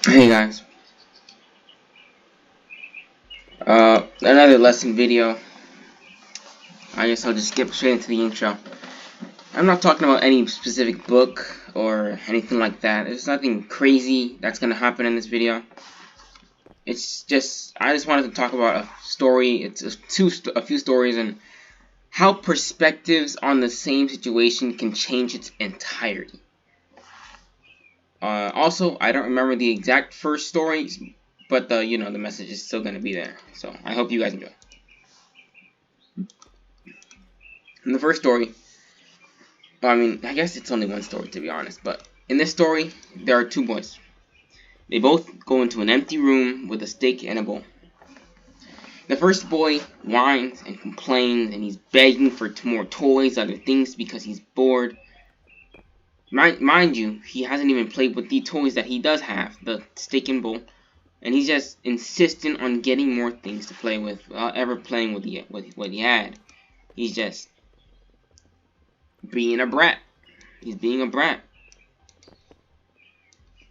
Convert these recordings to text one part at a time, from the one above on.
Hey guys, another lesson video. I guess I'll just skip straight into the intro. I'm not talking about any specific book or anything like that. There's nothing crazy that's gonna happen in this video. It's just I just wanted to talk about a story. It's a few stories and how perspectives on the same situation can change its entirety. Also, I don't remember the exact first stories, but the message is still gonna be there. So I hope you guys enjoy. In the first story, I guess it's only one story to be honest, but in this story, there are two boys. They both go into an empty room with a stick and a bowl. The first boy whines and complains, and he's begging for more toys, other things, because he's bored. Mind you, he hasn't even played with the toys that he does have, the stick and bowl, and he's just insistent on getting more things to play with without ever playing with what he had. He's just being a brat. He's being a brat.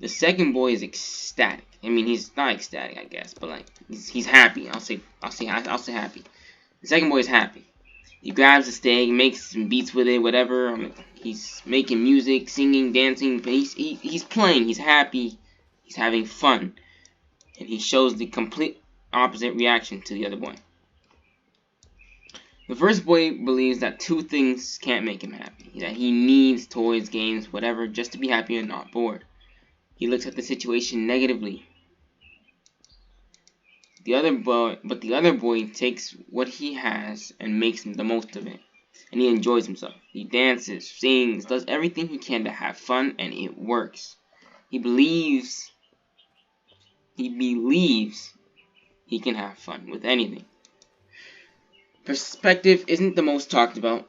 The second boy is ecstatic. I mean, he's not ecstatic, I guess, but like he's happy. I'll say happy. The second boy is happy. He grabs the stick, makes some beats with it, whatever. He's making music, singing, dancing. But he's playing. He's happy. He's having fun, and he shows the complete opposite reaction to the other boy. The first boy believes that two things can't make him happy. That he needs toys, games, whatever, just to be happy and not bored. He looks at the situation negatively. The other boy takes what he has and makes the most of it. And he enjoys himself. He dances, sings, does everything he can to have fun, and it works. He believes he can have fun with anything. Perspective isn't the most talked about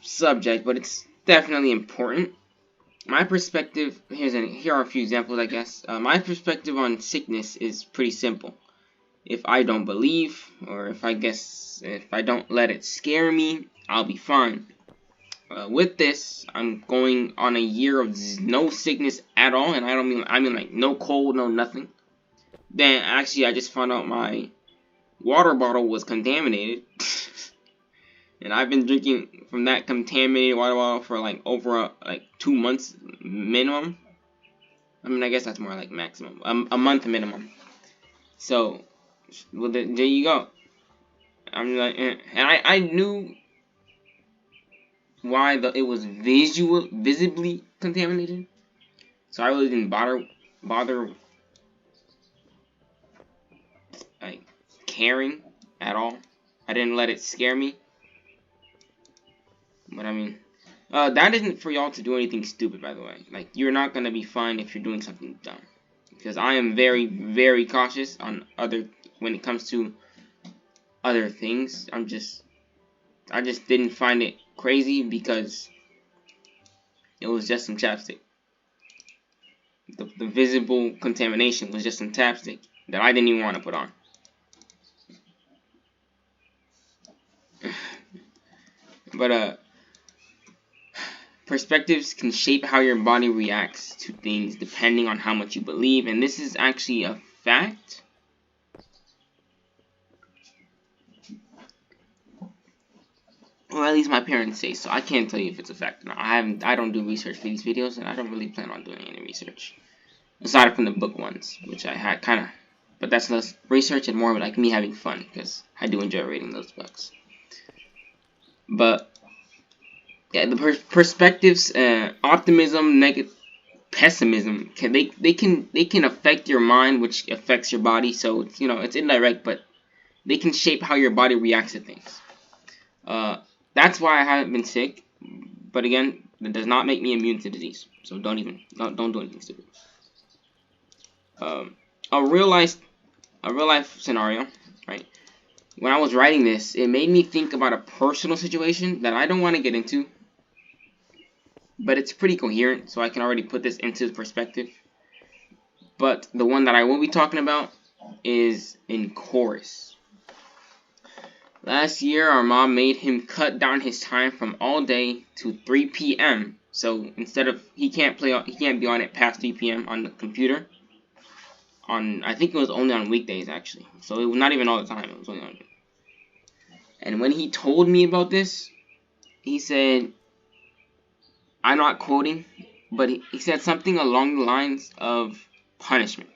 subject, but it's definitely important. My perspective, here are a few examples, I guess. My perspective on sickness is pretty simple. If I don't believe, or if I don't let it scare me, I'll be fine. With this, I'm going on a year of no sickness at all, and I mean like no cold, no nothing. Then actually, I just found out my water bottle was contaminated. And I've been drinking from that contaminated water bottle for like over 2 months minimum. I mean, I guess that's more like maximum. A month minimum. So, well, there you go. I'm like, and I knew why it was visibly contaminated. So I really didn't bother like caring at all. I didn't let it scare me. But I mean, that isn't for y'all to do anything stupid, by the way. Like, you're not gonna be fine if you're doing something dumb. Because I am very, very cautious on when it comes to other things. I just didn't find it crazy because it was just some chapstick. The visible contamination was just some chapstick that I didn't even want to put on. But perspectives can shape how your body reacts to things depending on how much you believe, and this is actually a fact. Or at least my parents say so. I can't tell you if it's a fact or not. I don't do research for these videos, and I don't really plan on doing any research. Aside from the book ones, which I had kind of, but that's less research and more of like me having fun, because I do enjoy reading those books. But yeah, the perspectives, optimism, pessimism, they can affect your mind, which affects your body. So it's, it's indirect, but they can shape how your body reacts to things. That's why I haven't been sick. But again, that does not make me immune to disease. So don't do anything stupid. A real life scenario, right? When I was writing this, it made me think about a personal situation that I don't want to get into, but it's pretty coherent, so I can already put this into perspective. But the one that I will be talking about is in chorus. Last year, our mom made him cut down his time from all day to 3 p.m. So instead of he can't be on it past 3 p.m. on the computer. I think it was only on weekdays actually. So it was not even all the time. It was only on. And when he told me about this, he said, I'm not quoting, but he said something along the lines of punishment.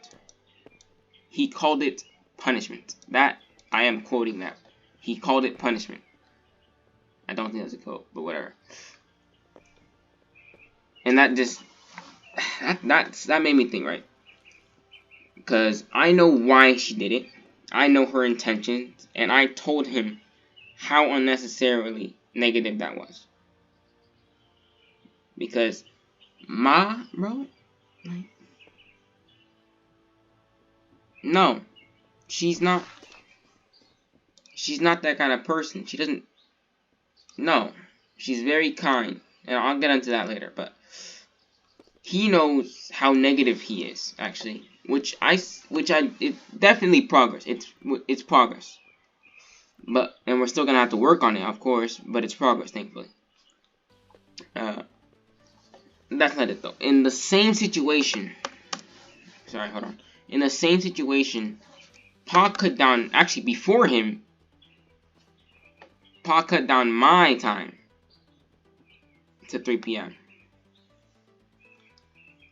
He called it punishment. That I am quoting that. He called it punishment. I don't think that's a quote, but whatever. And that just that made me think, right? Because I know why she did it. I know her intentions, and I told him how unnecessarily negative that was. Because bro, no, she's not that kind of person. She doesn't. No, she's very kind, and I'll get into that later. But he knows how negative he is, actually, it's definitely progress. It's progress. And we're still gonna have to work on it, of course. But it's progress, thankfully. That's not it though. In the same situation, In the same situation, Pa cut down. Actually, before him, Pa cut down my time to 3 p.m.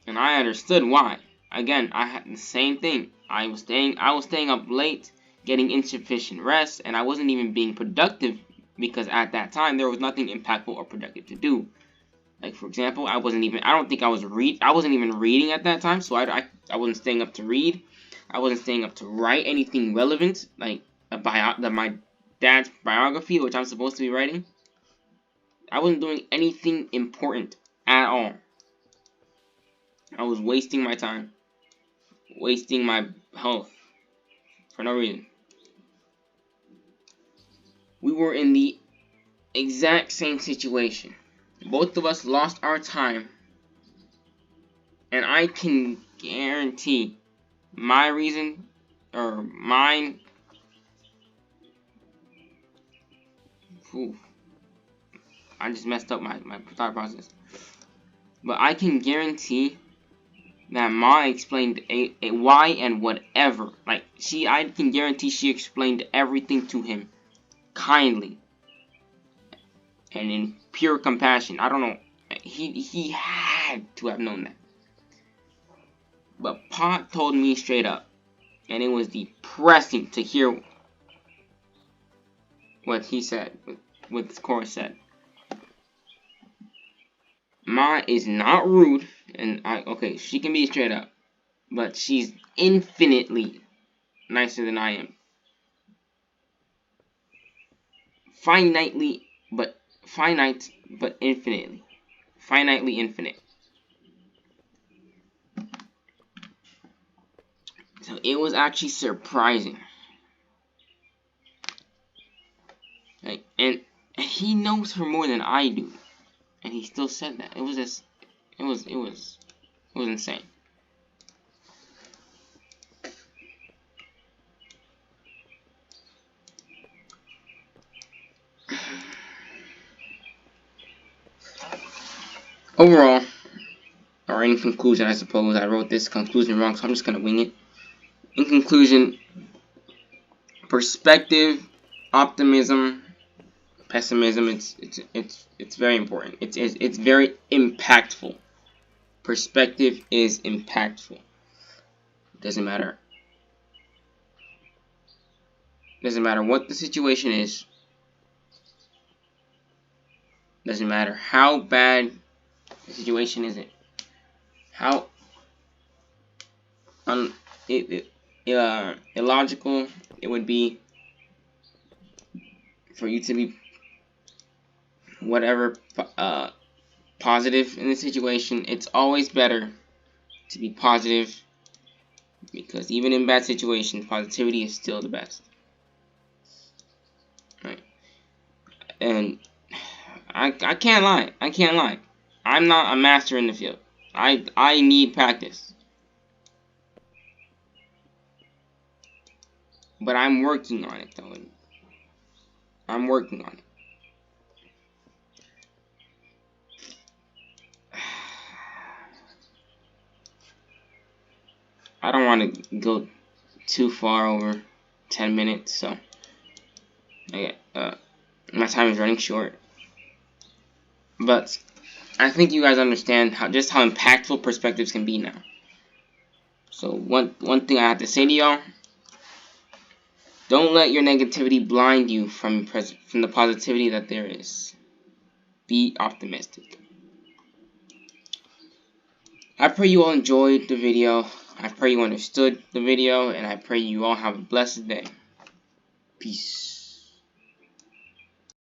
And I understood why. Again, I had the same thing. I was staying up late, getting insufficient rest, and I wasn't even being productive because at that time there was nothing impactful or productive to do. Like, for example, I wasn't even reading at that time, so I wasn't staying up to read. I wasn't staying up to write anything relevant, like my dad's biography, which I'm supposed to be writing. I wasn't doing anything important at all. I was wasting my time, wasting my health for no reason. We were in the exact same situation. Both of us lost our time, and I can guarantee my reason, or mine, I just messed up my thought process, but I can guarantee that Ma explained a why and whatever, I can guarantee she explained everything to him, kindly, and in pure compassion. I don't know, he had to have known that. But Pa told me straight up, and it was depressing to hear what he said, what Cora said. Ma is not rude, and she can be straight up, but she's infinitely nicer than I am. Finite, but infinitely. Finitely infinite. So it was actually surprising. And he knows her more than I do. And he still said that. It was insane. Overall, or in conclusion, I suppose, I wrote this conclusion wrong, so I'm just gonna wing it. In conclusion, perspective, optimism, pessimism, it's very important. It's very impactful. Perspective is impactful. Doesn't matter what the situation is. Doesn't matter how bad the situation is. How illogical it would be for you to be whatever positive in the situation. It's always better to be positive, because even in bad situations, positivity is still the best. Right? And I can't lie. I'm not a master in the field. I need practice. But I'm working on it, though. I'm working on it. I don't want to go too far over 10 minutes, so my time is running short. But I think you guys understand just how impactful perspectives can be now. So one thing I have to say to y'all: don't let your negativity blind you from the positivity that there is. Be optimistic. I pray you all enjoyed the video. I pray you understood the video, and I pray you all have a blessed day. Peace.